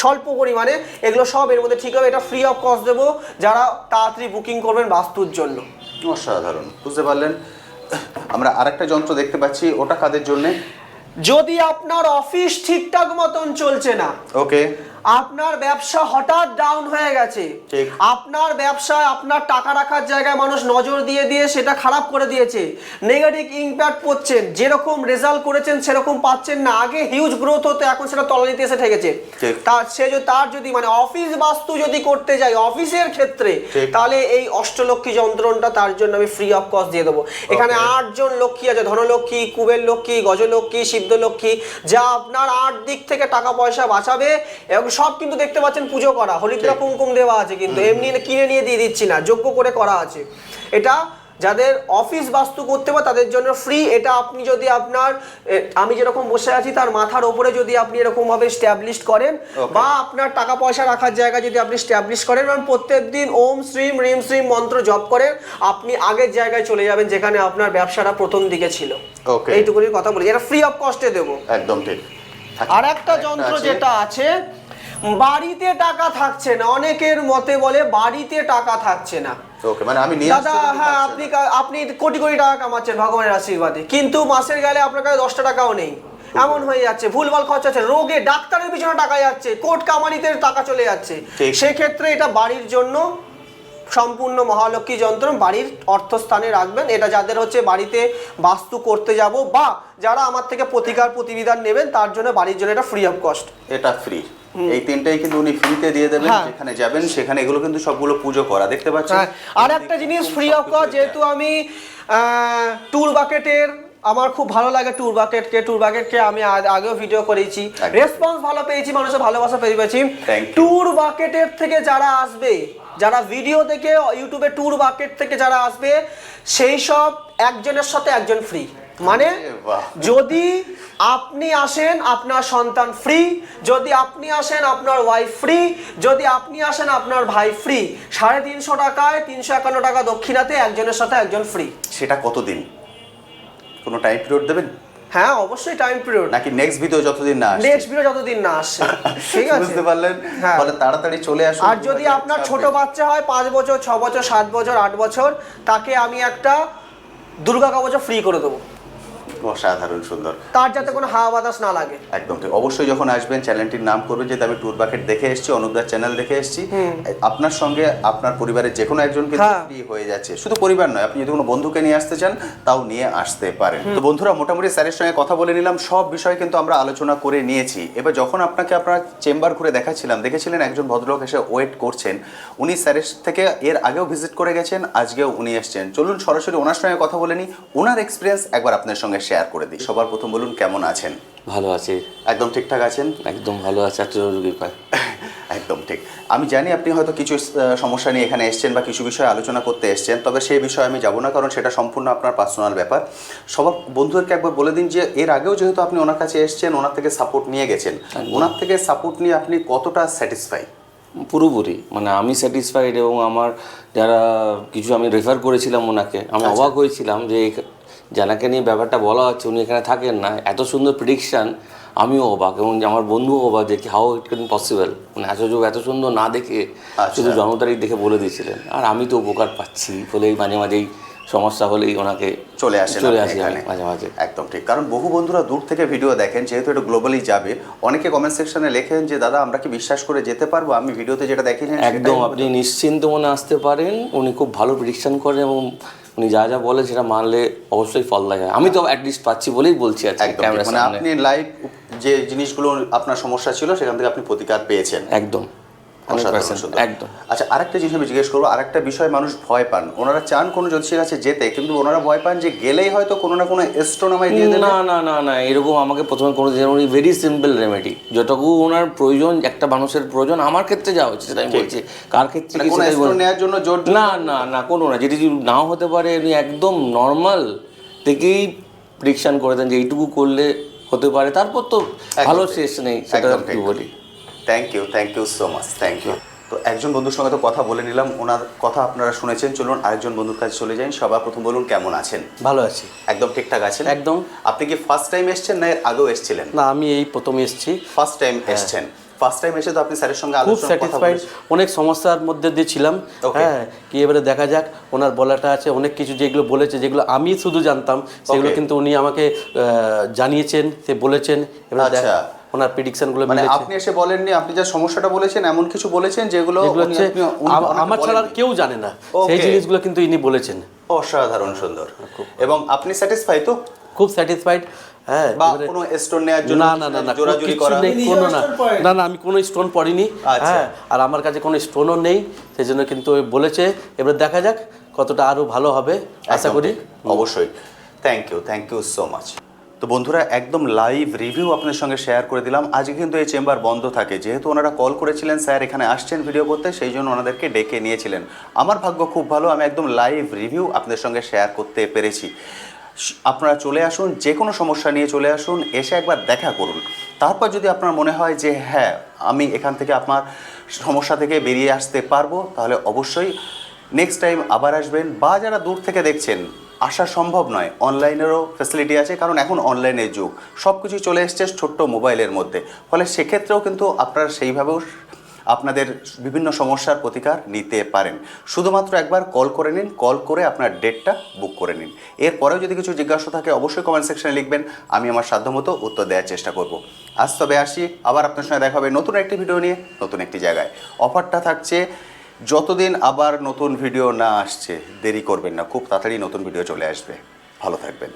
স্বল্প পরিমাণে, এগুলো সব এর মধ্যে ঠিক হবে। এটা ফ্রি অফ কস্ট দেবো যারা তাড়াতাড়ি বুকিং করবেন বাস্তুর জন্য। অসাধারণ, বুঝতে পারলেন। আমরা আরেকটা যন্ত্র দেখতে পাচ্ছি, ওটা কাদের জন্য? যদি আপনার অফিস ঠিকঠাক মতন চলছে না, ওকে, আপনার ব্যবসা হঠাৎ ডাউন হয়ে গেছে, আপনার ব্যবসায় আপনার টাকা রাখার জায়গায় মানুষ নজর দিয়ে দিয়ে সেটা খারাপ করে দিয়েছে, নেগেটিভ ইম্প্যাক্ট পড়ছেন, যেরকম রেজাল্ট করেছেন সেরকম পাচ্ছেন না, আগে হিউজ গ্রোথ হতো, এখন সেটা তলানিতে এসে ঠেকেছে, তার যদি মানে অফিস বাস্তু যদি করতে যাই অফিসের ক্ষেত্রে, তাহলে এই অষ্টলক্ষ্মী যন্ত্রণটা তার জন্য আমি ফ্রি অফ কস্ট দিয়ে দেবো। এখানে 8 জন লক্ষ্মী আছে, ধনলক্ষ্মী, কুবের লক্ষ্মী, গজলক্ষ্মী, সিদ্ধলক্ষ্মী, যা আপনার 8 দিক থেকে টাকা পয়সা বাঁচাবে। এবং সব কিন্তু দেখতে পাচ্ছেন পুজো করা, হরিদ্রা কুমকুম দেওয়া আছে, কিন্তু এমনি কিনে নিয়ে দিয়ে দিচ্ছি না, যোগ্য করে করা আছে। এটা যাদের অফিস বাস্তু করতে হবে তাদের জন্য ফ্রি। এটা আপনি যদি আপনার, আমি যেরকম বসে আছি তার মাথার ওপরে যদি আপনি এরকম ভাবে স্ট্যাবলিশ করেন, বা আপনার টাকা পয়সা রাখার জায়গা যদি আপনি স্ট্যাবলিশ করেন, এবং প্রত্যেক দিন ওম শ্রীম রিম শ্রীম মন্ত্র জপ করেন, আপনি আগের জায়গায় চলে যাবেন যেখানে আপনার ব্যবসাটা প্রথম দিকে ছিল। এইটুকুনি কথা বলি, এটা ফ্রি অফ কস্টে দেবো। একদম ঠিক। আর একটা যন্ত্র যেটা আছে, বাড়িতে টাকা থাকছে না, অনেকের মতে বলে বাড়িতে টাকা থাকছে না, ওকে, মানে আমি নিয়ে দাদা, হ্যাঁ, আপনি কোটি কোটি টাকা কামাচ্ছেন ভগবানের আশীর্বাদে, কিন্তু মাসের গেলে আপনার কাছে 10 টাকাও নেই, এমন হয়ে যাচ্ছে, ভুলভাল খরচা আছে, রোগে ডাক্তারের পিছনে টাকা যাচ্ছে, কোর্ট কামানিতে টাকা চলে যাচ্ছে, সেক্ষেত্রে এটা বাড়ির জন্য সম্পূর্ণ মহালক্ষ্মী যন্ত্র বাড়ির অর্থস্থানে রাখবেন। এটা যাদের হচ্ছে বাড়িতে বাস্তু করতে যাব বা যারা আমার থেকে প্রতিকার প্রতিবিধান নেবেন তার জন্য বাড়ির জন্য এটা ফ্রি অফ কস্ট। এটা ফ্রি, এই তিনটাই কিন্তু উনি ফ্রিতে দিয়ে দেবেন। যেখানে যাবেন সেখানে এগুলো কিন্তু সবগুলো পুজো করা, দেখতে পাচ্ছেন। আর একটা জিনিস ফ্রি অফ কস্ট, যেহেতু আমি ট্যুর বাকেটের আমার খুব ভালো লাগে ট্যুর বাকেটকে আমি আগেও ভিডিও করেছি, রেসপন্স ভালো পেয়েছি, মানুষের ভালোবাসা পেয়েছি। ট্যুর বাকেটের থেকে যারা আসবে, যারা ভিডিও দেখে ইউটিউবে ট্যুর বাকেট থেকে যারা আসবে, সেই সব একজনের সাথে একজন ফ্রি। মানে যদি আপনি আসেন আপনার সন্তান ফ্রি, যদি আপনি আসেন আপনার ওয়াইফ ফ্রি, যদি আপনি আসেন আপনার ভাই ফ্রি। 350 টাকায় 351 টাকা দক্ষিণাতে একজনের সাথে একজন ফ্রি। সেটা কতদিন, কোনো টাইম পিরিয়ড দেবেন? হ্যাঁ অবশ্যই টাইম পিরিয়ড, নাকি নেক্সট ভিডিও যতদিন না আসে? নেক্সট ভিডিও যতদিন না আসে, ঠিক আছে, বুঝতে পারলেন? তাহলে তাড়াতাড়ি চলে আসুন। আর যদি আপনার ছোট বাচ্চা হয় 5 বছর 6 বছর 7 বছর 8 বছর, তাকে আমি একটা দুর্গা কবচ ফ্রি করে দেবো। অসাধারণ সুন্দর, তার যাতে কোনো হাওয়া বাতাস না লাগে। একদম ঠিক। অবশ্যই যখন আসবেন চ্যানেলটির নাম করবেন যে আমি ট্যুর বাকেট দেখে এসেছি, অনুপদার চ্যানেল দেখে এসেছি। আপনার সঙ্গে আপনার পরিবারের যে কোনো একজন কিন্তু ফ্রি হয়ে যাচ্ছে। শুধু পরিবার নয়, আপনি যদি কোনো বন্ধুকে নিয়ে আসতে চান তাও নিয়ে আসতে পারেন। তো বন্ধুরা, মোটামুটি স্যারের সঙ্গে কথা বলে নিলাম, সব বিষয় কিন্তু আমরা আলোচনা করে নিয়েছি। এবার যখন আপনাকে আপনার চেম্বার ঘুরে দেখাচ্ছিলাম, দেখেছিলেন একজন ভদ্রলোক এসে ওয়েট করছেন। উনি স্যারের থেকে এর আগেও ভিজিট করে গেছেন, আজকেও উনি এসছেন। চলুন সরাসরি ওনার সঙ্গে কথা বলে নিই, ওনার এক্সপিরিয়েন্স একবার আপনার সঙ্গে শেয়ার করে দিই। সবার প্রথম বলুন, কেমন আছেন? ভালো আছি, একদম ঠিকঠাক আছেন? একদম ভালো আছে, রোগীর পায়। একদম ঠিক। আমি জানি আপনি হয়তো কিছু সমস্যা নিয়ে এখানে এসছেন বা কিছু বিষয়ে আলোচনা করতে এসছেন, তবে সেই বিষয়ে আমি যাব না, কারণ সেটা সম্পূর্ণ আপনার পার্সোনাল ব্যাপার। সবার বন্ধুদেরকে একবার বলে দিন যে এর আগেও যেহেতু আপনি ওনার কাছে এসছেন, ওনার থেকে সাপোর্ট নিয়ে গেছেন, ওনার থেকে সাপোর্ট নিয়ে আপনি কতটা স্যাটিসফাই? পুরোপুরি, মানে আমি স্যাটিসফাইড, এবং আমার যারা কিছু আমি রেফার করেছিলাম ওনাকে, আমি অবাক হয়েছিলাম যে যাকে নিয়ে ব্যাপারটা বলা হচ্ছে উনি এখানে থাকেন না, এত সুন্দর প্রেডিকশান। আমিও অবাক এবং আমার বন্ধুও অবাক যে হাউ ইট ক্যান পসিবল, মানে এত সুন্দর না দেখে শুধু জন্ম তারিখ দেখে বলে দিয়েছিলেন। আর আমি তো উপকার পাচ্ছি বলেই মাঝে মাঝেই সমস্যা হলেই ওনাকে চলে আসি মাঝে মাঝে। একদম ঠিক, কারণ বহু বন্ধুরা দূর থেকে ভিডিও দেখেন, যেহেতু এটা গ্লোবালি যাবে, অনেকে কমেন্ট সেকশনে লেখেন যে দাদা আমরা কি বিশ্বাস করে যেতে পারবো, আমি ভিডিওতে যেটা দেখেছেন একদম আপনি নিশ্চিন্ত মনে আসতে পারেন। উনি খুব ভালো প্রেডিকশন করেন এবং উনি যা যা বলে সেটা মানলে অবশ্যই ফল দেখা যায়। আমি তো অ্যাটলিস্ট পাচ্ছি বলেই বলছি আজকে ক্যামেরার সামনে। আপনি লাইভ যে জিনিসগুলো আপনার সমস্যা ছিল সেখান থেকে আপনি প্রতিকার পেয়েছেন। একদম। একদম। আচ্ছা, আরেকটা জিনিস আমি জিজ্ঞেস করবো, আরেকটা বিষয় মানুষ ভয় পান, ওনারা চান কোনো জ্যোতিষীর কাছে যেতে, কিন্তু ওনারা ভয় পান যে গেলেই হয়তো কোনো না কোনো এস্ট্রো নামাই দিয়ে দেবে। না, এরকম আমাকে প্রথমে কোনো দিন উনি ভেরি সিম্পল রেমেডি, যতটুকু ওনার প্রয়োজন, একটা মানুষের প্রয়োজন, আমার ক্ষেত্রে যা হচ্ছে সেটা আমি বলছি, কার ক্ষেত্রে কি নেওয়ার জন্য জোর না কোনো না, যেটি নাও হতে পারে। উনি একদম নর্মাল থেকেই প্রেডিকশন করে দেন যে এইটুকু করলে হতে পারে, তারপর তো ভালো শেষ নেই, সেটা বলি। Thank you so much, thank you. তো একজন বন্ধুর সঙ্গে তো কথা বলে নিলাম, ওনার কথা আপনারা শুনেছেন। চলুন আরেকজন বন্ধুর কাছে চলে যাই। সবার প্রথম বলুন, কেমন আছেন? ভালো আছি, একদম ঠিকঠাক আছেন? একদম। আপনি কি ফার্স্ট টাইম এসেছেন না এর আগেও এসেছিলেন? না, আমি এই প্রথম এসেছি। ফার্স্ট টাইম এসেছেন। ফার্স্ট টাইম এসে তো আপনি স্যারের সঙ্গে খুব আলোচনা স্যাটিসফাইড, অনেক সমস্যার মধ্যে দিয়ে ছিলাম। হ্যাঁ, কি এবারে দেখা যাক, ওনার বলাটা আছে অনেক কিছু, যেগুলো বলেছে, যেগুলো আমি শুধু জানতাম সেগুলো কিন্তু উনি আমাকে জানিয়েছেন, সে বলেছেন। এবারে ওনার প্রেডিকশনগুলো মানে আপনি এসে বলেননি, আপনি যা সমস্যাটা বলেছেন এমন কিছু বলেছেন যেগুলো আমার ছাড়া কেউ জানে না, সেই জিনিসগুলো কিন্তু ইনি বলেছেন। অসাধারণ সুন্দর। এবং আপনি স্যাটিসফাই তো? খুব স্যাটিসফাইড। হ্যাঁ, বা কোনো স্টোন নেওয়ার জন্য না জোরাজুরি করা না, আমি কোনো স্টোন পড়িনি। হ্যাঁ, আর আমার কাছে কোনো স্টোনও নেই, সেই জন্য কিন্তু বলেছে। এবার দেখা যাক কতটা আরো ভালো হবে, আশা করি। অবশ্যই। Thank you so much. তো বন্ধুরা, একদম লাইভ রিভিউ আপনার সঙ্গে শেয়ার করে দিলাম। আজকে কিন্তু এই চেম্বার বন্ধ থাকে, যেহেতু ওনারা কল করেছিলেন স্যার এখানে আসছেন ভিডিও করতে, সেই জন্য ওনাদেরকে ডেকে নিয়েছিলেন। আমার ভাগ্য খুব ভালো, আমি একদম লাইভ রিভিউ আপনাদের সঙ্গে শেয়ার করতে পেরেছি। আপনারা চলে আসুন, যে কোনো সমস্যা নিয়ে চলে আসুন, এসে একবার দেখা করুন। তারপর যদি আপনার মনে হয় যে হ্যাঁ আমি এখান থেকে আপনার সমস্যা থেকে বেরিয়ে আসতে পারবো, তাহলে অবশ্যই নেক্সট টাইম আবার আসবেন। বা যারা দূর থেকে দেখছেন, আসা সম্ভব নয়, অনলাইনেরও ফ্যাসিলিটি আছে, কারণ এখন অনলাইনের যুগ, সব কিছুই চলে এসছে ছোট্ট মোবাইলের মধ্যে। ফলে সেক্ষেত্রেও কিন্তু আপনারা সেইভাবেও আপনাদের বিভিন্ন সমস্যার প্রতিকার নিতে পারেন। শুধুমাত্র একবার কল করে নিন, কল করে আপনার ডেটটা বুক করে নিন। এরপরেও যদি কিছু জিজ্ঞাসা থাকে অবশ্যই কমেন্ট সেকশনে লিখবেন, আমি আমার সাধ্যমতো উত্তর দেওয়ার চেষ্টা করব। আজ তবে আসি, আবার আপনার সঙ্গে দেখা হবে নতুন একটি ভিডিও নিয়ে, নতুন একটি জায়গায়। অফারটা থাকছে যতদিন আবার নতুন ভিডিও না আসছে দেরি করবেন না, খুব তাড়াতাড়ি নতুন ভিডিও চলে আসবে। ভালো থাকবেন।